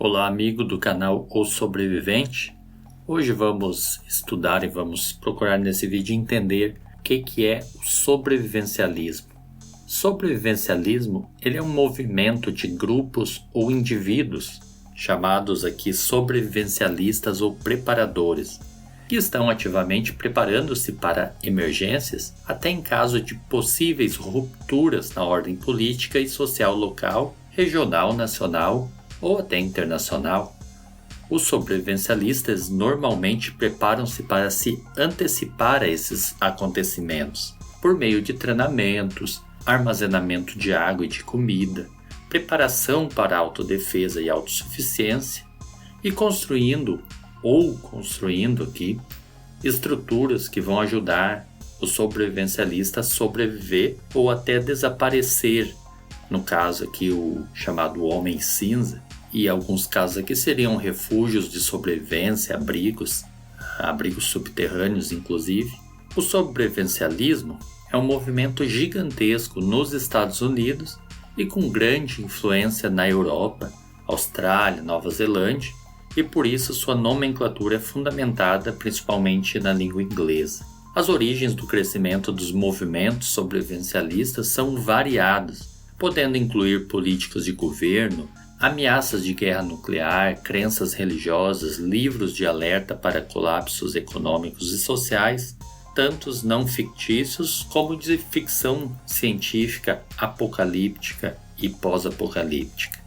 Olá, amigo do canal O Sobrevivente. Hoje vamos estudar e vamos procurar nesse vídeo entender o que é o sobrevivencialismo. Sobrevivencialismo ele é um movimento de grupos ou indivíduos, chamados aqui sobrevivencialistas ou preparadores, que estão ativamente preparando-se para emergências, até em caso de possíveis rupturas na ordem política e social local, regional, nacional ou até internacional. Os sobrevivencialistas normalmente preparam-se para se antecipar a esses acontecimentos, por meio de treinamentos, armazenamento de água e de comida, preparação para autodefesa e autossuficiência, e construindo aqui estruturas que vão ajudar o sobrevivencialista a sobreviver ou até desaparecer, no caso aqui o chamado homem cinza, e alguns casos aqui seriam refúgios de sobrevivência, abrigos subterrâneos inclusive. O sobrevivencialismo é um movimento gigantesco nos Estados Unidos e com grande influência na Europa, Austrália, Nova Zelândia, e por isso sua nomenclatura é fundamentada principalmente na língua inglesa. As origens do crescimento dos movimentos sobrevivencialistas são variadas, podendo incluir políticas de governo, ameaças de guerra nuclear, crenças religiosas, livros de alerta para colapsos econômicos e sociais, tantos não fictícios como de ficção científica apocalíptica e pós-apocalíptica.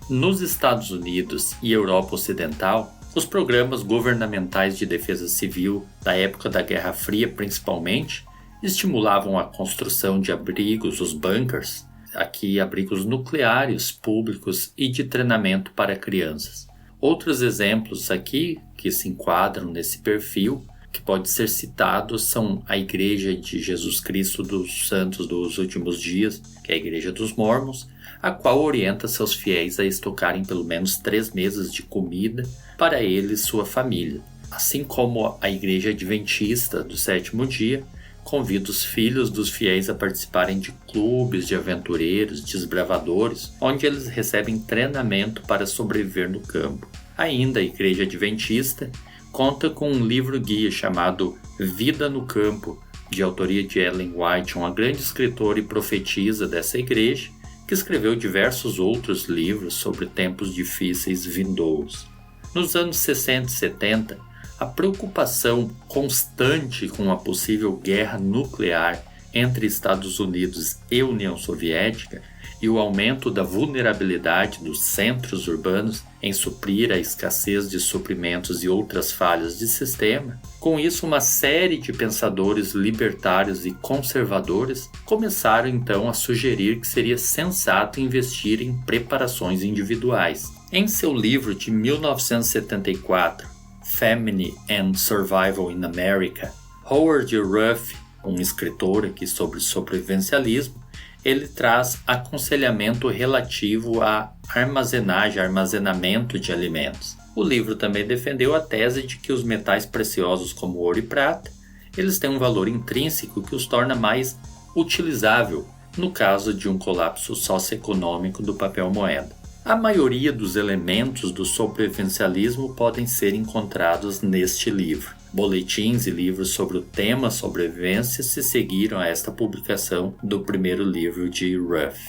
Nos Estados Unidos e Europa Ocidental, os programas governamentais de defesa civil da época da Guerra Fria principalmente estimulavam a construção de abrigos, os bunkers, aqui abrigos nucleares públicos e de treinamento para crianças. Outros exemplos aqui que se enquadram nesse perfil, que pode ser citado, são a Igreja de Jesus Cristo dos Santos dos Últimos Dias, que é a Igreja dos Mórmons, a qual orienta seus fiéis a estocarem pelo menos 3 meses de comida para eles e sua família, assim como a Igreja Adventista do Sétimo Dia convida os filhos dos fiéis a participarem de clubes de aventureiros, desbravadores, onde eles recebem treinamento para sobreviver no campo. Ainda a Igreja Adventista conta com um livro-guia chamado Vida no Campo, de autoria de Ellen White, uma grande escritora e profetisa dessa igreja, que escreveu diversos outros livros sobre tempos difíceis vindouros. Nos anos 60 e 70, a preocupação constante com a possível guerra nuclear entre Estados Unidos e União Soviética e o aumento da vulnerabilidade dos centros urbanos em suprir a escassez de suprimentos e outras falhas de sistema, com isso uma série de pensadores libertários e conservadores começaram então a sugerir que seria sensato investir em preparações individuais. Em seu livro de 1974, Famine and Survival in America, Howard Ruff, um escritor aqui sobre sobrevivencialismo, ele traz aconselhamento relativo a armazenamento de alimentos. O livro também defendeu a tese de que os metais preciosos como ouro e prata, eles têm um valor intrínseco que os torna mais utilizável no caso de um colapso socioeconômico do papel moeda. A maioria dos elementos do sobrevivencialismo podem ser encontrados neste livro. Boletins e livros sobre o tema sobrevivência se seguiram a esta publicação do primeiro livro de Ruff.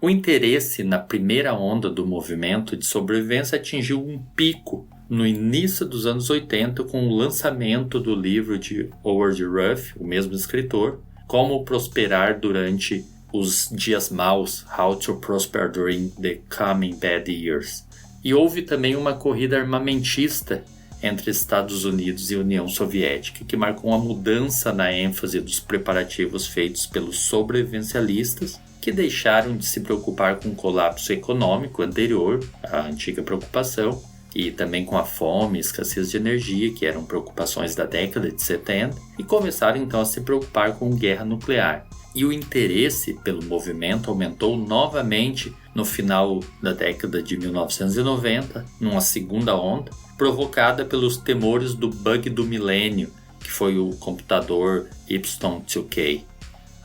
O interesse na primeira onda do movimento de sobrevivência atingiu um pico no início dos anos 80 com o lançamento do livro de Howard Ruff, o mesmo escritor, Como Prosperar Durante os Dias Maus, How to Prosper During the Coming Bad Years. E houve também uma corrida armamentista entre Estados Unidos e União Soviética, que marcou uma mudança na ênfase dos preparativos feitos pelos sobrevivencialistas, que deixaram de se preocupar com o colapso econômico anterior à antiga preocupação, e também com a fome e escassez de energia, que eram preocupações da década de 70, e começaram então a se preocupar com guerra nuclear. E o interesse pelo movimento aumentou novamente no final da década de 1990, numa segunda onda, provocada pelos temores do bug do milênio, que foi o computador Y2K.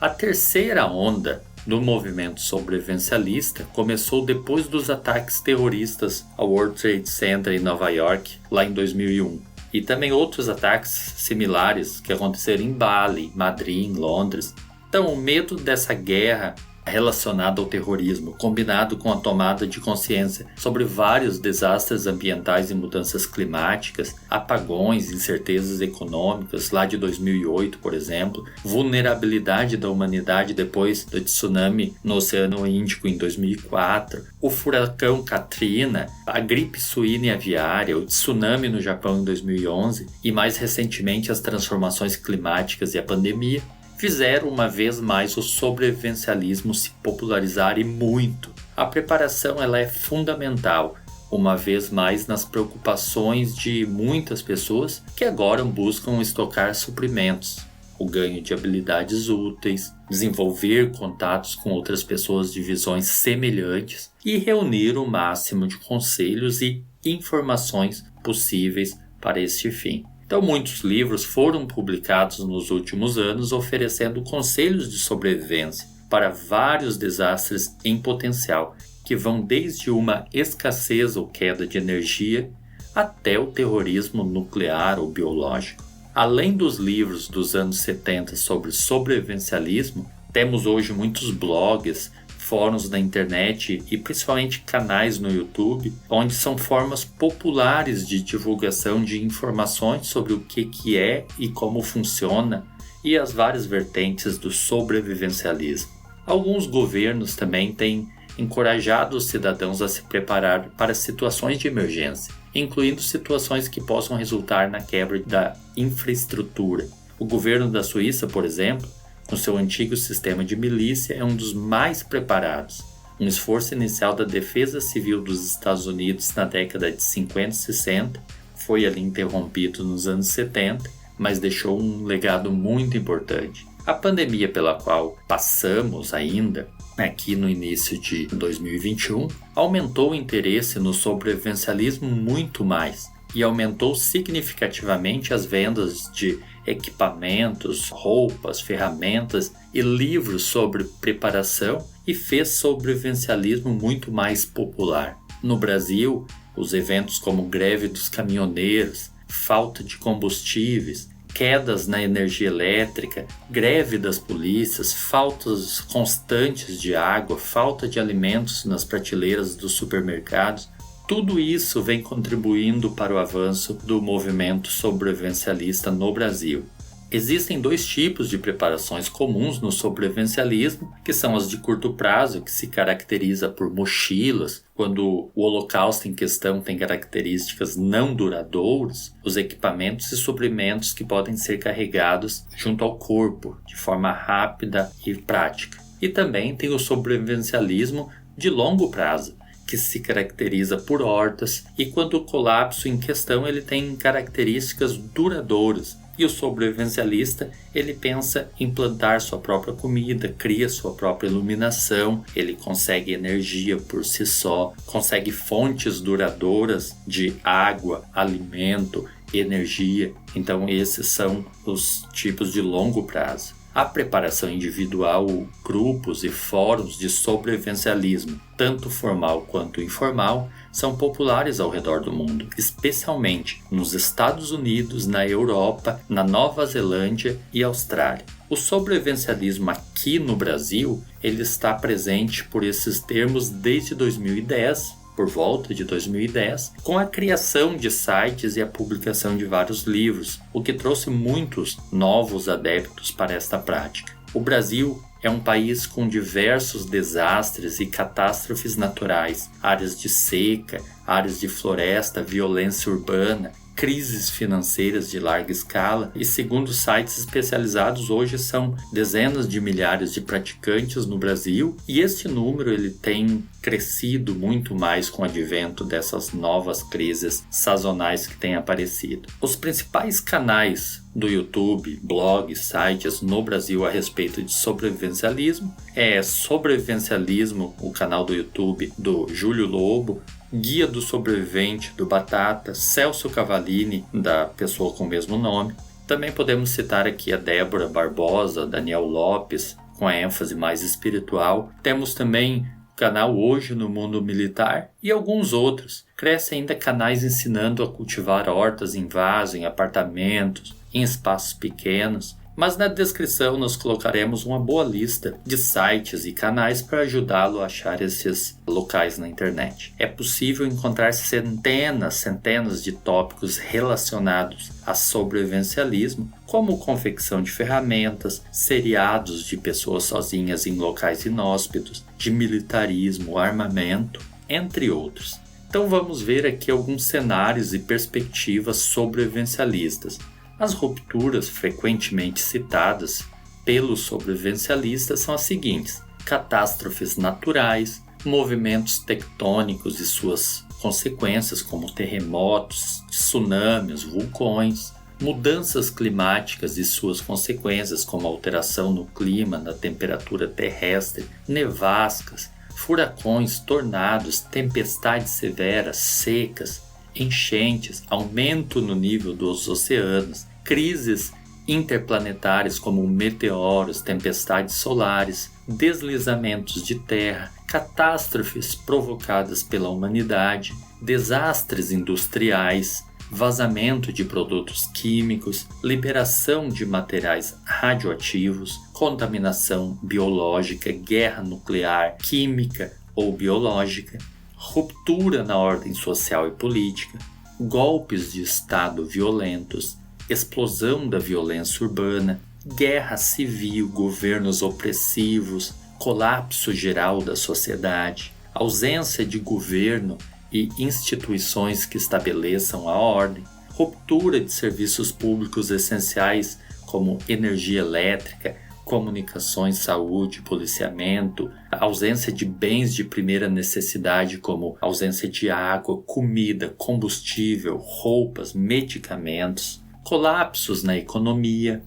A terceira onda do movimento sobrevivencialista começou depois dos ataques terroristas ao World Trade Center em Nova York, lá em 2001. E também outros ataques similares que aconteceram em Bali, Madrid, em Londres. Então, o medo dessa guerra relacionada ao terrorismo, combinado com a tomada de consciência sobre vários desastres ambientais e mudanças climáticas, apagões, incertezas econômicas, lá de 2008, por exemplo, vulnerabilidade da humanidade depois do tsunami no Oceano Índico em 2004, o furacão Katrina, a gripe suína e aviária, o tsunami no Japão em 2011 e mais recentemente as transformações climáticas e a pandemia, fizeram uma vez mais o sobrevivencialismo se popularizar e muito. A preparação ela é fundamental, uma vez mais nas preocupações de muitas pessoas que agora buscam estocar suprimentos, o ganho de habilidades úteis, desenvolver contatos com outras pessoas de visões semelhantes e reunir o máximo de conselhos e informações possíveis para este fim. Então, muitos livros foram publicados nos últimos anos oferecendo conselhos de sobrevivência para vários desastres em potencial, que vão desde uma escassez ou queda de energia até o terrorismo nuclear ou biológico. Além dos livros dos anos 70 sobre sobrevivencialismo, temos hoje muitos blogs, fóruns na internet e principalmente canais no YouTube, onde são formas populares de divulgação de informações sobre o que é e como funciona e as várias vertentes do sobrevivencialismo. Alguns governos também têm encorajado os cidadãos a se preparar para situações de emergência, incluindo situações que possam resultar na quebra da infraestrutura. O governo da Suíça, por exemplo, com seu antigo sistema de milícia, é um dos mais preparados. Um esforço inicial da Defesa Civil dos Estados Unidos na década de 50 e 60 foi ali interrompido nos anos 70, mas deixou um legado muito importante. A pandemia pela qual passamos ainda, aqui no início de 2021, aumentou o interesse no sobrevivencialismo muito mais e aumentou significativamente as vendas de equipamentos, roupas, ferramentas e livros sobre preparação e fez sobrevivencialismo muito mais popular. No Brasil, os eventos como greve dos caminhoneiros, falta de combustíveis, quedas na energia elétrica, greve das polícias, faltas constantes de água, falta de alimentos nas prateleiras dos supermercados, tudo isso vem contribuindo para o avanço do movimento sobrevivencialista no Brasil. Existem dois tipos de preparações comuns no sobrevivencialismo, que são as de curto prazo, que se caracteriza por mochilas, quando o holocausto em questão tem características não duradouras, os equipamentos e suprimentos que podem ser carregados junto ao corpo, de forma rápida e prática. E também tem o sobrevivencialismo de longo prazo, que se caracteriza por hortas, e quando o colapso em questão ele tem características duradouras. E o sobrevivencialista, ele pensa em plantar sua própria comida, cria sua própria iluminação, ele consegue energia por si só, consegue fontes duradouras de água, alimento, energia. Então esses são os tipos de longo prazo. A preparação individual, grupos e fóruns de sobrevivencialismo, tanto formal quanto informal, são populares ao redor do mundo, especialmente nos Estados Unidos, na Europa, na Nova Zelândia e Austrália. O sobrevivencialismo aqui no Brasil, ele está presente por esses termos desde 2010, por volta de 2010, com a criação de sites e a publicação de vários livros, o que trouxe muitos novos adeptos para esta prática. O Brasil é um país com diversos desastres e catástrofes naturais, áreas de seca, áreas de floresta, violência urbana, crises financeiras de larga escala e, segundo sites especializados, hoje são dezenas de milhares de praticantes no Brasil e este número ele tem crescido muito mais com o advento dessas novas crises sazonais que têm aparecido. Os principais canais do YouTube, blogs, sites no Brasil a respeito de sobrevivencialismo é Sobrevivencialismo, o canal do YouTube do Júlio Lobo, Guia do Sobrevivente, do Batata, Celso Cavallini, da pessoa com o mesmo nome. Também podemos citar aqui a Débora Barbosa, Daniel Lopes, com a ênfase mais espiritual. Temos também o canal Hoje no Mundo Militar e alguns outros. Crescem ainda canais ensinando a cultivar hortas em vaso, em apartamentos, em espaços pequenos. Mas na descrição nós colocaremos uma boa lista de sites e canais para ajudá-lo a achar esses locais na internet. É possível encontrar centenas de tópicos relacionados a sobrevivencialismo, como confecção de ferramentas, seriados de pessoas sozinhas em locais inóspitos, de militarismo, armamento, entre outros. Então vamos ver aqui alguns cenários e perspectivas sobrevivencialistas. As rupturas frequentemente citadas pelos sobrevivencialistas são as seguintes: catástrofes naturais, movimentos tectônicos e suas consequências, como terremotos, tsunamis, vulcões, mudanças climáticas e suas consequências, como alteração no clima, na temperatura terrestre, nevascas, furacões, tornados, tempestades severas, secas, enchentes, aumento no nível dos oceanos, crises interplanetárias como meteoros, tempestades solares, deslizamentos de terra, catástrofes provocadas pela humanidade, desastres industriais, vazamento de produtos químicos, liberação de materiais radioativos, contaminação biológica, guerra nuclear, química ou biológica, ruptura na ordem social e política, golpes de Estado violentos, explosão da violência urbana, guerra civil, governos opressivos, colapso geral da sociedade, ausência de governo e instituições que estabeleçam a ordem, ruptura de serviços públicos essenciais como energia elétrica, comunicações, saúde, policiamento, ausência de bens de primeira necessidade como ausência de água, comida, combustível, roupas, medicamentos, colapsos na economia,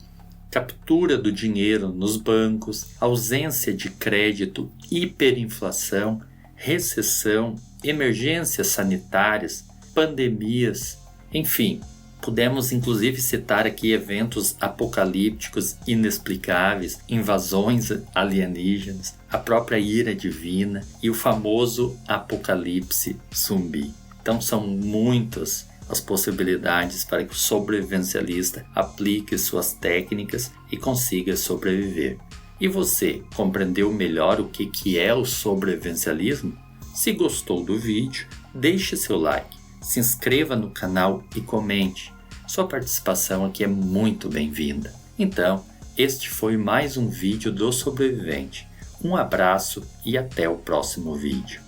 captura do dinheiro nos bancos, ausência de crédito, hiperinflação, recessão, emergências sanitárias, pandemias, enfim. Podemos inclusive citar aqui eventos apocalípticos inexplicáveis, invasões alienígenas, a própria ira divina e o famoso apocalipse zumbi. Então são muitas as possibilidades para que o sobrevivencialista aplique suas técnicas e consiga sobreviver. E você compreendeu melhor o que é o sobrevivencialismo? Se gostou do vídeo, deixe seu like, se inscreva no canal e comente. Sua participação aqui é muito bem-vinda. Então, este foi mais um vídeo do Sobrevivente. Um abraço e até o próximo vídeo.